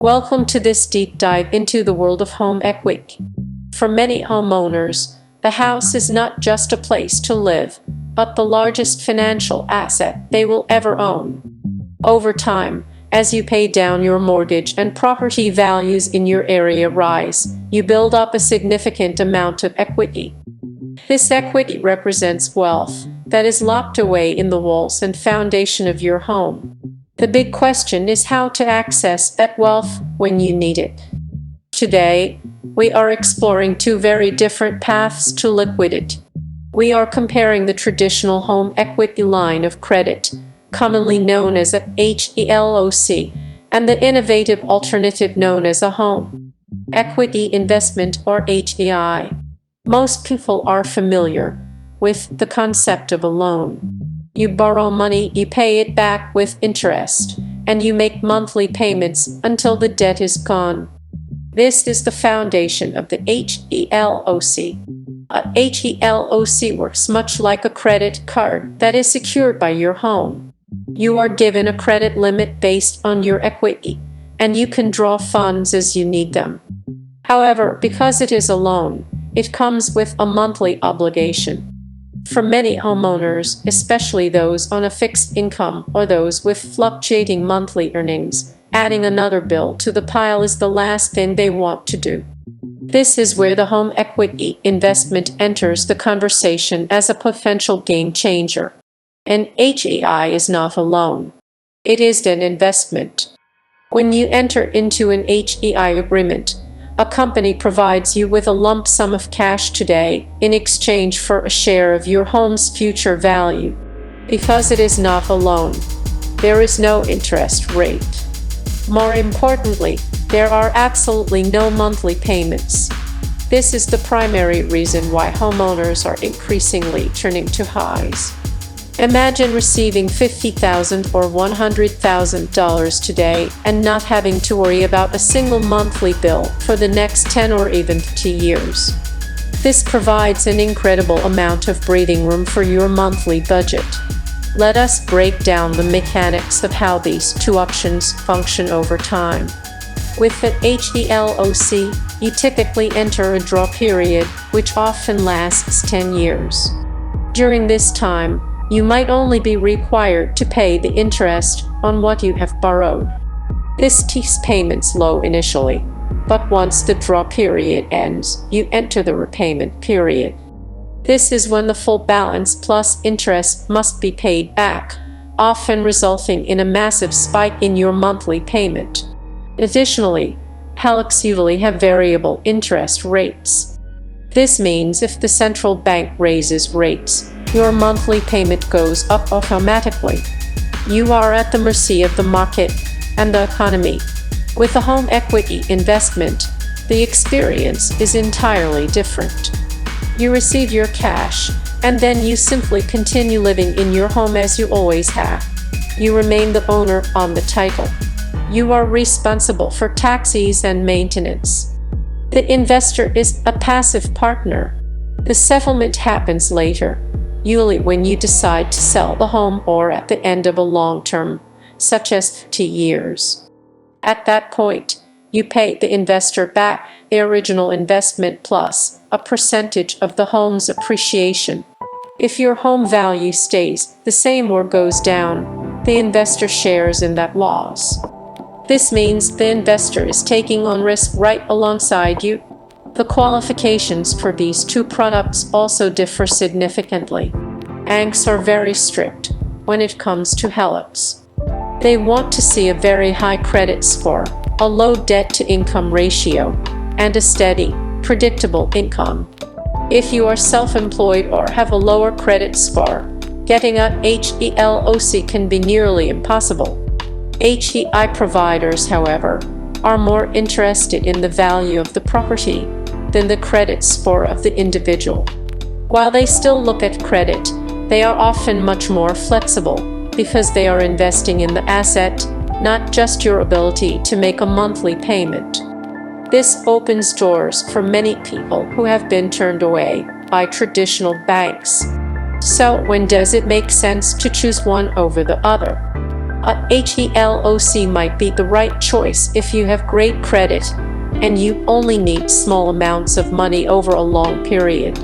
Welcome to this deep dive into the world of home equity. For many homeowners, the house is not just a place to live, but the largest financial asset they will ever own. Over time, as you pay down your mortgage and property values in your area rise, you build up a significant amount of equity. This equity represents wealth that is locked away in the walls and foundation of your home. The big question is how to access that wealth when you need it. Today, we are exploring two very different paths to liquidate it. We are comparing the traditional home equity line of credit, commonly known as a HELOC, and the innovative alternative known as a home equity investment or HEI. Most people are familiar with the concept of a loan. You borrow money, you pay it back with interest, and you make monthly payments until the debt is gone. This is the foundation of the HELOC. A HELOC works much like a credit card that is secured by your home. You are given a credit limit based on your equity, and you can draw funds as you need them. However, because it is a loan, it comes with a monthly obligation. For many homeowners, especially those on a fixed income or those with fluctuating monthly earnings, adding another bill to the pile is the last thing they want to do. This is where the home equity investment enters the conversation as a potential game changer. An HEI is not a loan. It is an investment. When you enter into an HEI agreement, a company provides you with a lump sum of cash today in exchange for a share of your home's future value. Because it is not a loan, there is no interest rate. More importantly, there are absolutely no monthly payments. This is the primary reason why homeowners are increasingly turning to HEIs. Imagine receiving $50,000 or $100,000 today and not having to worry about a single monthly bill for the next 10 or even 50 years. This provides an incredible amount of breathing room for your monthly budget. Let us break down the mechanics of how these two options function over time. With an HELOC, you typically enter a draw period, which often lasts 10 years. During this time, you might only be required to pay the interest on what you have borrowed. This keeps payments low initially, but once the draw period ends, you enter the repayment period. This is when the full balance plus interest must be paid back, often resulting in a massive spike in your monthly payment. Additionally, HELOCs usually have variable interest rates. This means if the central bank raises rates, your monthly payment goes up automatically. You are at the mercy of the market and the economy. With a home equity investment, the experience is entirely different. You receive your cash, and then you simply continue living in your home as you always have. You remain the owner on the title. You are responsible for taxes and maintenance. The investor is a passive partner. The settlement happens later, usually when you decide to sell the home or at the end of a long term, such as 2 years. At that point, you pay the investor back the original investment plus a percentage of the home's appreciation. If your home value stays the same or goes down, the investor shares in that loss. This means the investor is taking on risk right alongside you. The qualifications for these two products also differ significantly. Banks are very strict when it comes to HELOCs. They want to see a very high credit score, a low debt-to-income ratio, and a steady, predictable income. If you are self-employed or have a lower credit score, getting a HELOC can be nearly impossible. HEI providers, however, are more interested in the value of the property than the credit score of the individual. While they still look at credit, they are often much more flexible because they are investing in the asset, not just your ability to make a monthly payment. This opens doors for many people who have been turned away by traditional banks. So when does it make sense to choose one over the other? A HELOC might be the right choice if you have great credit and you only need small amounts of money over a long period.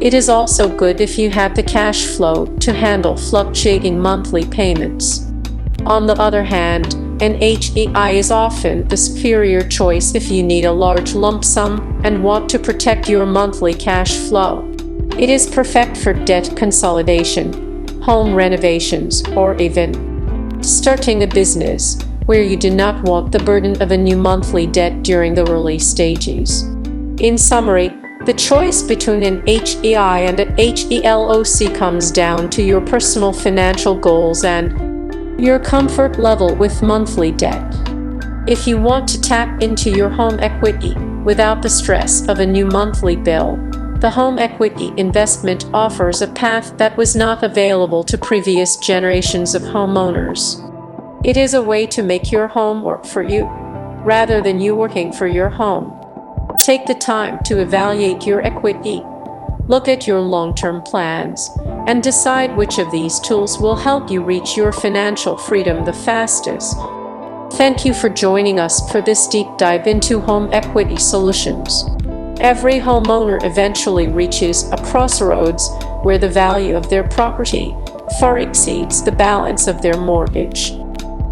It is also good if you have the cash flow to handle fluctuating monthly payments. On the other hand, an HEI is often the superior choice if you need a large lump sum and want to protect your monthly cash flow. It is perfect for debt consolidation, home renovations, or even starting a business where you do not want the burden of a new monthly debt during the early stages. In summary, the choice between an HEI and an HELOC comes down to your personal financial goals and your comfort level with monthly debt. If you want to tap into your home equity without the stress of a new monthly bill, the home equity investment offers a path that was not available to previous generations of homeowners. It is a way to make your home work for you, rather than you working for your home. Take the time to evaluate your equity, look at your long-term plans, and decide which of these tools will help you reach your financial freedom the fastest. Thank you for joining us for this deep dive into home equity solutions. Every homeowner eventually reaches a crossroads where the value of their property far exceeds the balance of their mortgage.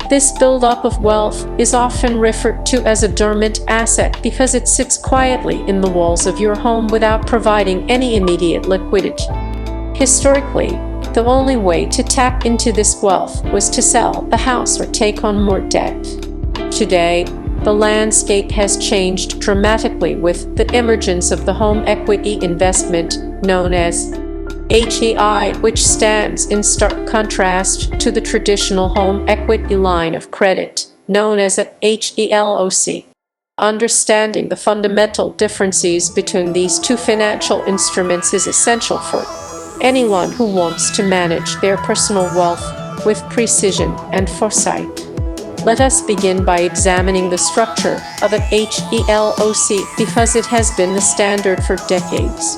This buildup of wealth is often referred to as a dormant asset because it sits quietly in the walls of your home without providing any immediate liquidity. Historically, the only way to tap into this wealth was to sell the house or take on more debt. Today, the landscape has changed dramatically with the emergence of the home equity investment known as HEI, which stands in stark contrast to the traditional home equity line of credit known as a HELOC. Understanding the fundamental differences between these two financial instruments is essential for anyone who wants to manage their personal wealth with precision and foresight. Let us begin by examining the structure of an HELOC because it has been the standard for decades.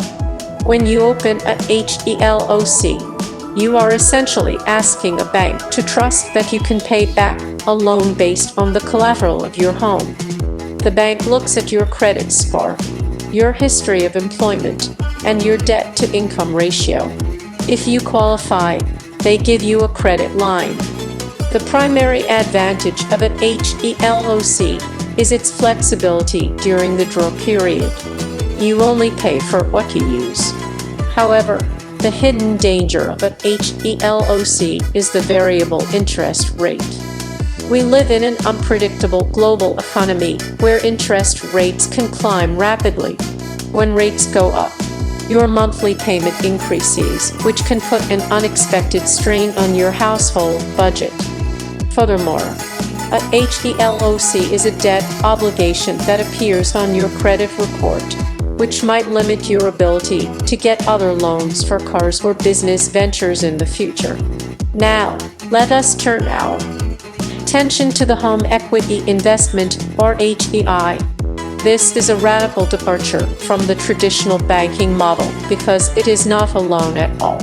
When you open a HELOC, you are essentially asking a bank to trust that you can pay back a loan based on the collateral of your home. The bank looks at your credit score, your history of employment, and your debt-to-income ratio. If you qualify, they give you a credit line. The primary advantage of an HELOC is its flexibility during the draw period. You only pay for what you use. However, the hidden danger of an HELOC is the variable interest rate. We live in an unpredictable global economy where interest rates can climb rapidly. When rates go up, your monthly payment increases, which can put an unexpected strain on your household budget. Furthermore, a HELOC is a debt obligation that appears on your credit report, which might limit your ability to get other loans for cars or business ventures in the future. Now, let us turn our attention to the home equity investment, or HEI. This is a radical departure from the traditional banking model because it is not a loan at all.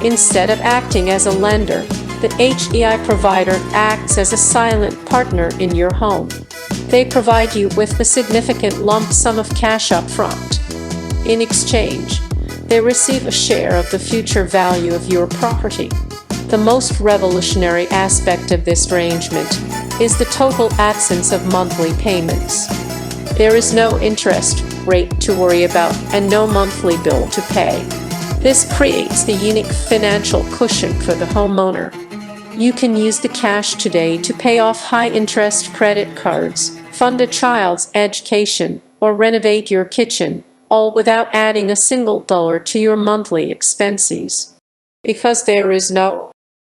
Instead of acting as a lender, the HEI provider acts as a silent partner in your home. They provide you with a significant lump sum of cash up front. In exchange, they receive a share of the future value of your property. The most revolutionary aspect of this arrangement is the total absence of monthly payments. There is no interest rate to worry about and no monthly bill to pay. This creates the unique financial cushion for the homeowner. You can use the cash today to pay off high-interest credit cards, fund a child's education, or renovate your kitchen, all without adding a single dollar to your monthly expenses. Because there is no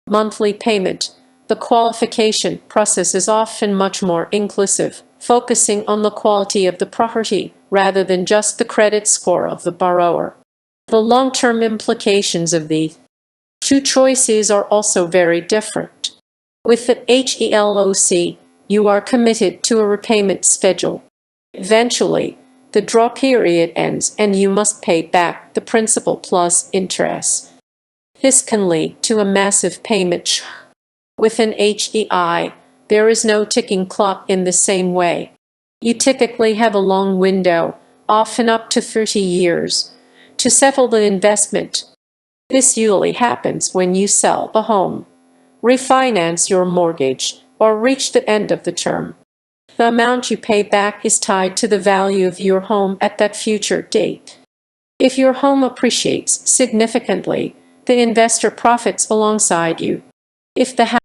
monthly payment, the qualification process is often much more inclusive, focusing on the quality of the property rather than just the credit score of the borrower. The long-term implications of these two choices are also very different. With the HELOC, you are committed to a repayment schedule. Eventually, the draw period ends and you must pay back the principal plus interest. This can lead to a massive payment shock. With an HEI, there is no ticking clock in the same way. You typically have a long window, often up to 30 years, to settle the investment. This usually happens when you sell the home, refinance your mortgage, or reach the end of the term. The amount you pay back is tied to the value of your home at that future date. If your home appreciates significantly, the investor profits alongside you. If the